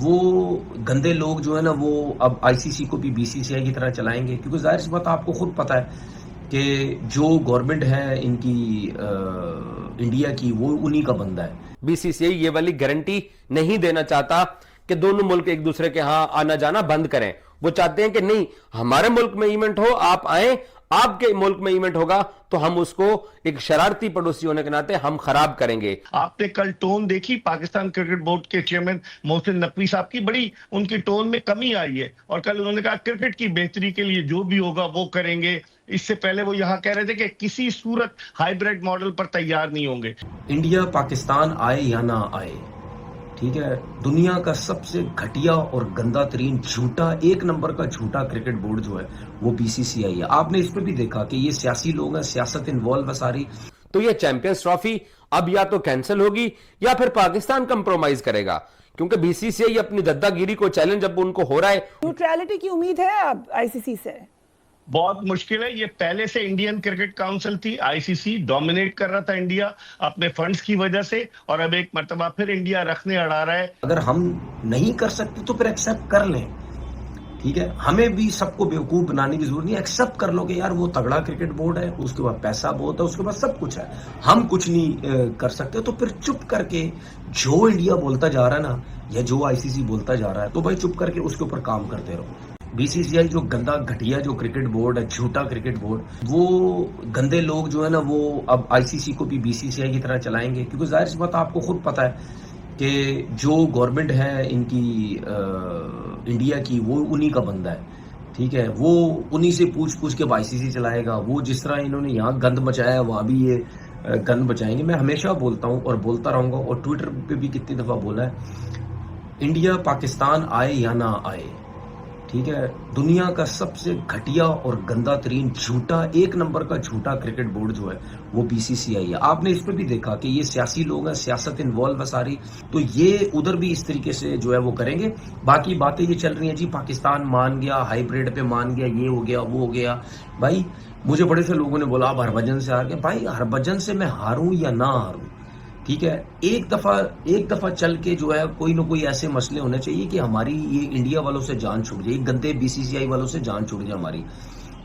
وہ گندے لوگ جو ہے نا وہ اب آئی سی سی کو بھی بی سی سی آئی کی طرح چلائیں گے، کیونکہ ظاہر سی بات آپ کو خود پتا ہے کہ جو گورنمنٹ ہے ان کی انڈیا کی، وہ انہی کا بندہ ہے۔ بی سی سی آئی یہ والی گارنٹی نہیں دینا چاہتا کہ دونوں ملک ایک دوسرے کے ہاں آنا جانا بند کریں۔ وہ چاہتے ہیں کہ نہیں، ہمارے ملک میں ایونٹ ہو، آپ آئیں، آپ کے ملک میں ایونٹ ہوگا تو ہم اس کو ایک شرارتی پڑوسی ہونے کے ناطے ہم خراب کریں گے۔ آپ نے کل ٹون دیکھی پاکستان کرکٹ بورڈ کے چیئرمین محسن نقوی صاحب کی، بڑی ان کی ٹون میں کمی آئی ہے، اور کل انہوں نے کہا کرکٹ کی بہتری کے لیے جو بھی ہوگا وہ کریں گے۔ اس سے پہلے وہ یہاں کہہ رہے تھے کہ کسی صورت ہائیبریڈ ماڈل پر تیار نہیں ہوں گے۔ انڈیا پاکستان آئے یا نہ آئے، ٹھیک ہے، دنیا کا سب سے گھٹیا اور گندا ترین جھوٹا، ایک نمبر کا جھوٹا کرکٹ بورڈ جو ہے وہ بی سی سی آئی ہے۔ آپ نے اس پہ بھی دیکھا کہ یہ سیاسی لوگ ہیں، سیاست انوالو ہے ساری۔ تو یہ چیمپئنز ٹرافی اب یا تو کینسل ہوگی یا پھر پاکستان کمپرومائز کرے گا، کیونکہ بی سی سی آئی اپنی دادا گیری کو چیلنج اب ان کو ہو رہا ہے۔ نیوٹرلٹی کی امید ہے اب آئی سی سی سے؟ بہت مشکل ہے، یہ پہلے سے انڈین کرکٹ کاؤنسل تھی، آئی سی سی ڈومینیٹ کر رہا تھا انڈیا اپنے فنڈز کی وجہ سے، اور اب ایک مرتبہ پھر انڈیا رکھنے اڑا رہا ہے۔ اگر ہم نہیں کر سکتے تو پھر ایکسیپٹ کر لیں، ٹھیک ہے، ہمیں بھی سب کو بیوقوف بنانے کی ضرورت نہیں، ایکسیپٹ کر لو کہ یار وہ تگڑا کرکٹ بورڈ ہے، اس کے بعد پیسہ بہت ہے، اس کے بعد سب کچھ ہے، ہم کچھ نہیں کر سکتے، تو پھر چپ کر کے جو انڈیا بولتا جا رہا ہے نا، یا جو آئی سی سی بولتا جا رہا ہے، تو بھائی چپ کر کے اس کے اوپر کام کرتے رہو۔ بی سی سی آئی جو گندا گھٹیا جو کرکٹ بورڈ ہے، جھوٹا کرکٹ بورڈ، وہ گندے لوگ جو ہے نا وہ اب آئی سی سی کو بھی بی سی سی آئی کی طرح چلائیں گے، کیونکہ ظاہر سی بات آپ کو خود پتا ہے کہ جو گورنمنٹ ہے ان کی انڈیا کی، وہ انہی کا بندہ ہے، ٹھیک ہے، وہ انہی سے پوچھ کے آئی سی سی چلائے گا۔ وہ جس طرح انہوں نے یہاں گند مچایا ہے وہاں بھی یہ گند مچائیں گے۔ میں ہمیشہ بولتا ہوں اور بولتا رہوں گا، اور ٹویٹر پہ بھی کتنی دفعہ بولا ہے، انڈیا پاکستان آئے یا نہ آئے، ٹھیک ہے، دنیا کا سب سے گھٹیا اور گندا ترین جھوٹا، ایک نمبر کا جھوٹا کرکٹ بورڈ جو ہے وہ بی سی سی آئی ہے۔ آپ نے اس پہ بھی دیکھا کہ یہ سیاسی لوگ ہیں، سیاست انوالو ہے ساری، تو یہ ادھر بھی اس طریقے سے جو ہے وہ کریں گے۔ باقی باتیں یہ چل رہی ہیں جی پاکستان مان گیا، ہائیبریڈ پہ مان گیا، یہ ہو گیا وہ ہو گیا۔ بھائی مجھے بڑے سے لوگوں نے بولا آپ ہربھجن سے ہار گئے، بھائی ہربھجن سے میں ہاروں یا نہ ہاروں، ٹھیک ہے، ایک دفعہ چل کے جو ہے کوئی نہ کوئی ایسے مسئلے ہونے چاہیے کہ ہماری یہ انڈیا والوں سے جان چھوٹ جائے، گندے بی سی سی آئی والوں سے جان چھوٹ جائے ہماری،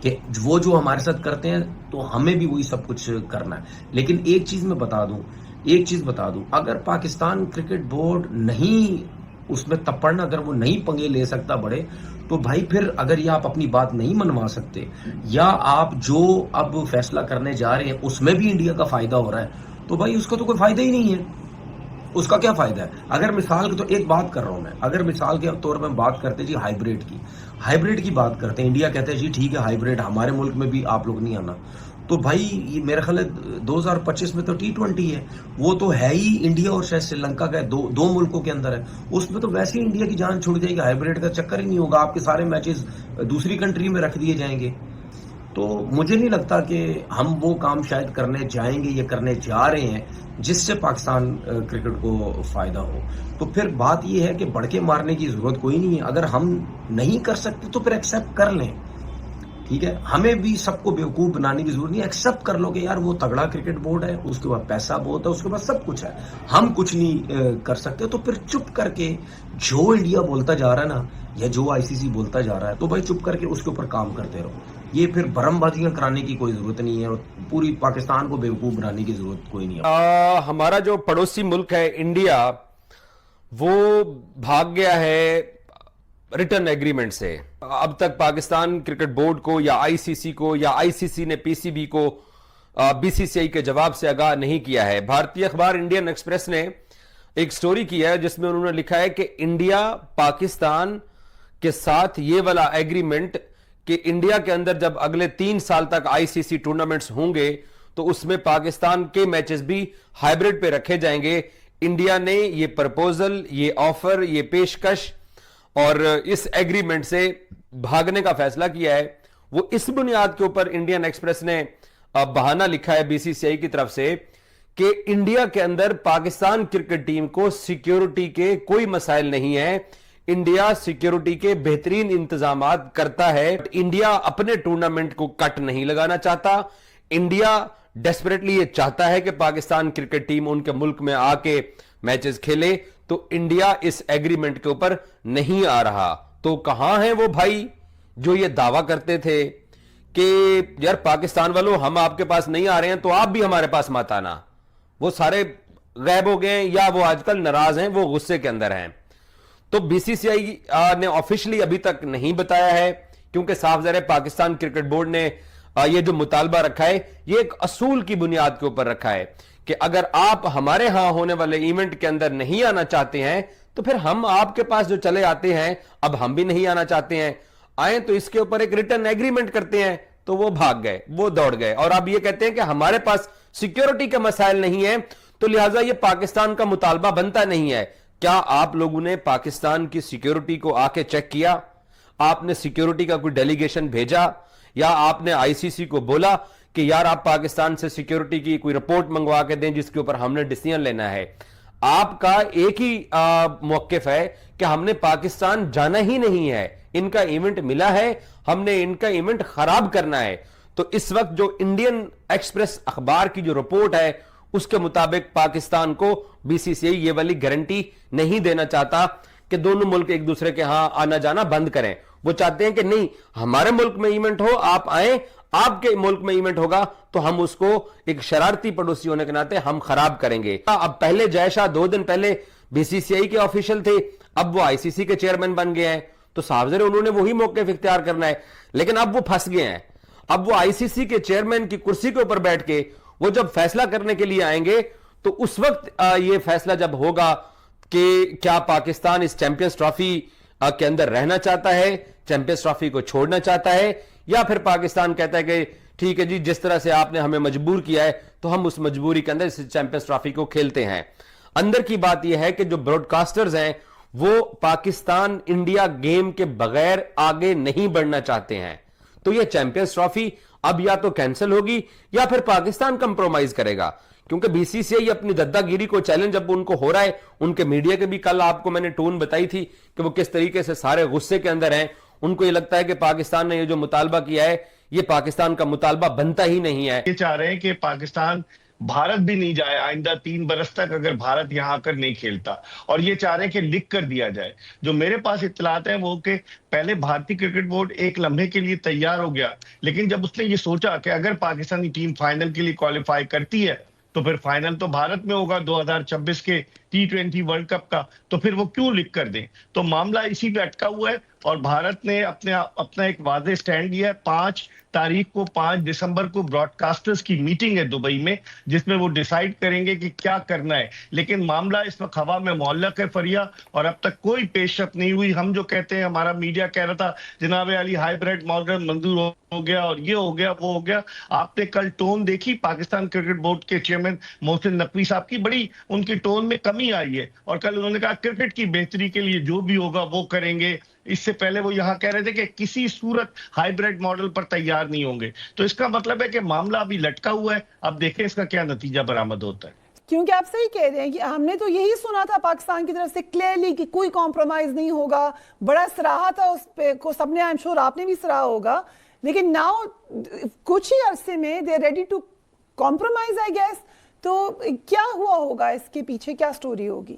کہ وہ جو ہمارے ساتھ کرتے ہیں تو ہمیں بھی وہی سب کچھ کرنا ہے۔ لیکن ایک چیز بتا دوں، اگر پاکستان کرکٹ بورڈ نہیں اس میں تپڑنا، اگر وہ نہیں پنگے لے سکتا بڑے، تو بھائی پھر اگر یہ آپ اپنی بات نہیں منوا سکتے، یا آپ جو اب فیصلہ کرنے جا رہے ہیں اس میں بھی انڈیا کا فائدہ ہو رہا ہے، تو بھائی اس کا تو کوئی فائدہ ہی نہیں ہے، اس کا کیا فائدہ ہے؟ اگر مثال کی تو ایک بات کر رہا ہوں میں، اگر مثال کے طور پر بات کرتے جی ہائیبریڈ کی بات کرتے ہیں، انڈیا کہتے ہیں جی ٹھیک ہے ہائیبریڈ ہمارے ملک میں بھی آپ لوگ نہیں آنا، تو بھائی یہ میرا خیال ہے 2025 میں تو T20 ہے، وہ تو ہے ہی انڈیا اور شاید سری لنکا کا دو ملکوں کے اندر ہے، اس میں تو ویسے ہی انڈیا کی جان چھوڑ جائے گی، ہائیبریڈ کا چکر ہی نہیں ہوگا، آپ کے سارے میچز دوسری کنٹری میں رکھ دیے جائیں گے۔ تو مجھے نہیں لگتا کہ ہم وہ کام شاید کرنے جائیں گے یا کرنے جا رہے ہیں جس سے پاکستان کرکٹ کو فائدہ ہو۔ تو پھر بات یہ ہے کہ بڑھ کے مارنے کی ضرورت کوئی نہیں ہے، اگر ہم نہیں کر سکتے تو پھر ایکسیپٹ کر لیں، ٹھیک ہے، ہمیں بھی سب کو بیوقوف بنانے کی ضرورت نہیں، ایکسیپٹ کر لو کہ یار وہ تگڑا کرکٹ بورڈ ہے، اس کے بعد پیسہ بہت ہے، اس کے بعد سب کچھ ہے، ہم کچھ نہیں کر سکتے، تو پھر چپ کر کے جو انڈیا بولتا جا رہا ہے نا، یا جو آئی سی سی بولتا جا رہا ہے، تو بھائی چپ کر کے اس کے اوپر کام کرتے رہو۔ یہ پھر برم بازیاں کرانے کی کوئی ضرورت نہیں ہے، اور پوری پاکستان کو بیوقوف بنانے کی ضرورت کوئی نہیں ہے۔ ہمارا جو پڑوسی ملک ہے انڈیا، وہ بھاگ گیا ہے ریٹرن ایگریمنٹ سے۔ اب تک پاکستان کرکٹ بورڈ کو یا آئی سی سی کو یا آئی سی سی نے پی سی بی کو بی سی سی آئی کے جواب سے آگاہ نہیں کیا ہے۔ بھارتی اخبار انڈین ایکسپریس نے ایک سٹوری کیا ہے جس میں انہوں نے لکھا ہے کہ انڈیا پاکستان کے ساتھ یہ والا ایگریمنٹ کہ انڈیا کے اندر جب اگلے 3 سال تک آئی سی سی ٹورنامنٹس ہوں گے تو اس میں پاکستان کے میچز بھی ہائیبریڈ پہ رکھے جائیں گے۔ انڈیا نے یہ پرپوزل، یہ آفر، یہ پیشکش اور اس ایگریمنٹ سے بھاگنے کا فیصلہ کیا ہے۔ وہ اس بنیاد کے اوپر انڈین ایکسپریس نے بہانہ لکھا ہے بی سی سی آئی کی طرف سے کہ انڈیا کے اندر پاکستان کرکٹ ٹیم کو سیکیورٹی کے کوئی مسائل نہیں ہیں، انڈیا سیکیورٹی کے بہترین انتظامات کرتا ہے، انڈیا اپنے ٹورنامنٹ کو کٹ نہیں لگانا چاہتا، انڈیا ڈیسپریٹلی یہ چاہتا ہے کہ پاکستان کرکٹ ٹیم ان کے ملک میں آ کے میچز کھیلے۔ تو انڈیا اس ایگریمنٹ کے اوپر نہیں آ رہا. تو کہاں ہیں وہ بھائی جو یہ دعویٰ کرتے تھے کہ یار پاکستان والوں ہم آپ کے پاس نہیں آ رہے ہیں تو آپ بھی ہمارے پاس مت آنا؟ وہ سارے غائب ہو گئے ہیں یا وہ آج کل ناراض ہیں, وہ غصے کے اندر ہیں. تو بی سی سی آئی نے آفیشلی ابھی تک نہیں بتایا ہے, کیونکہ صاف ظاہر ہے پاکستان کرکٹ بورڈ نے یہ جو مطالبہ رکھا ہے یہ ایک اصول کی بنیاد کے اوپر رکھا ہے کہ اگر آپ ہمارے ہاں ہونے والے ایونٹ کے اندر نہیں آنا چاہتے ہیں تو پھر ہم آپ کے پاس جو چلے آتے ہیں اب ہم بھی نہیں آنا چاہتے ہیں, آئیں تو اس کے اوپر ایک ریٹن ایگریمنٹ کرتے ہیں. تو وہ بھاگ گئے, وہ دوڑ گئے, اور اب یہ کہتے ہیں کہ ہمارے پاس سیکیورٹی کے مسائل نہیں ہیں تو لہٰذا یہ پاکستان کا مطالبہ بنتا نہیں ہے. کیا آپ لوگوں نے پاکستان کی سیکیورٹی کو آ کے چیک کیا؟ آپ نے سیکیورٹی کا کوئی ڈیلیگیشن بھیجا یا آپ نے آئی سی سی کو بولا کہ یار آپ پاکستان سے سیکیورٹی کی کوئی رپورٹ منگوا کے دیں جس کے اوپر ہم نے ڈیسیژن لینا ہے؟ آپ کا ایک ہی موقف ہے کہ ہم نے پاکستان جانا ہی نہیں ہے, ان کا ایونٹ ملا ہے, ہم نے ان کا ایونٹ خراب کرنا ہے. تو اس وقت جو انڈین ایکسپریس اخبار کی جو رپورٹ ہے اس کے مطابق پاکستان کو بی سی سی آئی یہ والی گارنٹی نہیں دینا چاہتا کہ دونوں ملک ایک دوسرے کے ہاں آنا جانا بند کریں. وہ چاہتے ہیں کہ نہیں, ہمارے ملک میں ایونٹ ہو, آپ آئیں, آپ کے ملک میں ایونٹ ہوگا تو ہم اس کو ایک شرارتی پڑوسی ہونے کے ناطے ہم خراب کریں گے. اب پہلے جے شاہ 2 دن پہلے بی سی سی آئی کے آفیشل تھے, اب وہ آئی سی سی کے چیئرمین بن گئے ہیں, تو صاف ظاہر انہوں نے وہی موقف اختیار کرنا ہے. لیکن اب وہ پھنس گئے ہیں. اب وہ آئی سی سی کے چیئرمین کی کرسی کے اوپر بیٹھ کے وہ جب فیصلہ کرنے کے لیے آئیں گے تو اس وقت یہ فیصلہ جب ہوگا کہ کیا پاکستان اس چیمپئنز ٹرافی کے اندر رہنا چاہتا ہے, چیمپئنز ٹرافی کو چھوڑنا چاہتا ہے, یا پھر پاکستان کہتا ہے کہ ٹھیک ہے جی جس طرح سے آپ نے ہمیں مجبور کیا ہے تو ہم اس مجبوری کے اندر اس چیمپئنز ٹرافی کو کھیلتے ہیں. اندر کی بات یہ ہے کہ جو براڈ کاسٹرز ہیں وہ پاکستان انڈیا گیم کے بغیر آگے نہیں بڑھنا چاہتے ہیں. تو یہ چیمپئنز ٹرافی اب یا تو کینسل ہوگی یا پھر پاکستان کمپرومائز کرے گا, کیونکہ بی سی سی آئی اپنی ددہ گیری کو چیلنج اب ان کو ہو رہا ہے. ان کے میڈیا کے بھی کل آپ کو میں نے ٹون بتائی تھی کہ وہ کس طریقے سے سارے غصے کے اندر ہیں. ان کو یہ لگتا ہے کہ پاکستان نے یہ جو مطالبہ کیا ہے یہ پاکستان کا مطالبہ بنتا ہی نہیں ہے. یہ چاہ رہے ہیں کہ پاکستان بھارت بھی نہیں جائے آئندہ 3 برس تک اگر بھارت یہاں آ کر نہیں کھیلتا, اور یہ چاہ رہے ہیں کہ لکھ کر دیا جائے. جو میرے پاس اطلاعات ہیں وہ کہ پہلے بھارتی کرکٹ بورڈ ایک لمحے کے لیے تیار ہو گیا, لیکن جب اس نے یہ سوچا کہ اگر پاکستانی ٹیم فائنل کے لیے کوالیفائی کرتی ہے تو پھر فائنل تو بھارت میں ہوگا 2026 کے T20 ورلڈ کپ کا, تو پھر وہ کیوں لکھ کر دیں. تو معاملہ اسی پہ اٹکا ہوا ہے اور بھارت نے اپنا ایک واضح سٹینڈ لیا ہے. 5 دسمبر کو براڈ کاسٹرز کی میٹنگ ہے دبئی میں جس میں وہ ڈیسائیڈ کریں گے کہ کیا کرنا ہے. لیکن معاملہ اس وقت ہوا میں معلق ہے فریا, اور اب تک کوئی پیش رفت نہیں ہوئی. ہم جو کہتے ہیں, ہمارا میڈیا کہہ رہا تھا جناب علی ہائیبریڈ ماڈل منظور ہو گیا اور یہ ہو گیا وہ ہو گیا. آپ نے کل ٹون دیکھی پاکستان کرکٹ بورڈ کے چیئرمین محسن نقوی صاحب کی, بڑی ان کی ٹون میں کمی آئی ہے. اور کل انہوں نے کہا کرکٹ کی بہتری کے لیے جو بھی ہوگا وہ کریں گے. اس سے پہلے وہ یہاں کہہ رہے تھے کہ کسی صورت ہائیبریڈ ماڈل پر تیار نہیں ہوں گے. تو اس کا مطلب ہے کہ معاملہ ابھی لٹکا ہوا ہے. اب دیکھیں اس کا کیا نتیجہ برآمد ہوتا ہے. کیونکہ آپ صحیح کہہ رہے ہیں کہ ہم نے تو یہی سنا تھا پاکستان کی طرف سے کلیئرلی کہ کوئی کمپرومائز نہیں ہوگا, بڑا سراہا تھا اس پہ کو سب نے, آئی ایم شور آپ نے بھی سراہا ہوگا. لیکن ناؤ کچھ ہی عرصے میں they ready to compromise I guess. تو کیا ہوا ہوگا, اس کے پیچھے کیا سٹوری ہوگی؟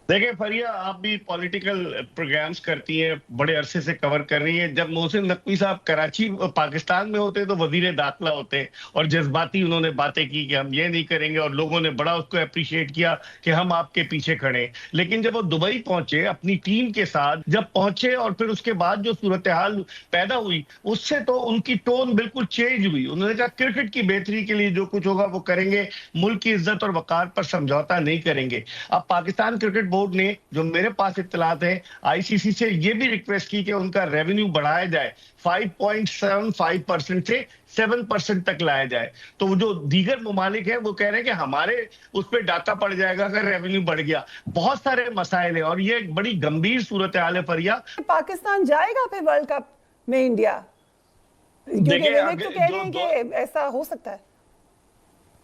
دیکھیں فریا, آپ بھی پولیٹیکل پروگرامز کرتی ہیں, بڑے عرصے سے کور کر رہی ہیں. جب محسن نقوی صاحب کراچی پاکستان میں ہوتے تو وزیر داخلہ ہوتے اور جذباتی انہوں نے باتیں کی کہ ہم یہ نہیں کریں گے, اور لوگوں نے بڑا اس کو اپریشیٹ کیا کہ ہم آپ کے پیچھے کھڑے. لیکن جب وہ دبئی پہنچے اپنی ٹیم کے ساتھ, جب پہنچے اور پھر اس کے بعد جو صورتحال پیدا ہوئی اس سے تو ان کی ٹون بالکل چینج ہوئی. انہوں نے کہا کرکٹ کی بہتری کے لیے جو کچھ ہوگا وہ کریں گے, ملک کی عزت اور وقار پر سمجھوتا نہیں کریں گے. اب پاکستان کرکٹ بورڈ نے, جو میرے پاس اطلاعات ہیں, آئی سی سی سے یہ بھی ریکویسٹ کی کہ ان کا ریونیو بڑھایا جائے, 5.75% سے 7% تک لایا جائے. تو وہ جو دیگر ممالک ہیں وہ کہہ رہے ہیں کہ ہمارے اس پہ ڈاکہ پڑ جائے گا اگر ریونیو بڑھ گیا. بہت سارے مسائل ہیں اور یہ ایک بڑی گمبھیر صورتحال ہے فریا. پاکستان جائے گا پھر ورلڈ کپ میں انڈیا؟ کیونکہ وہ تو کہہ رہے ہیں کہ ایسا ہو سکتا ہے.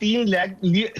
3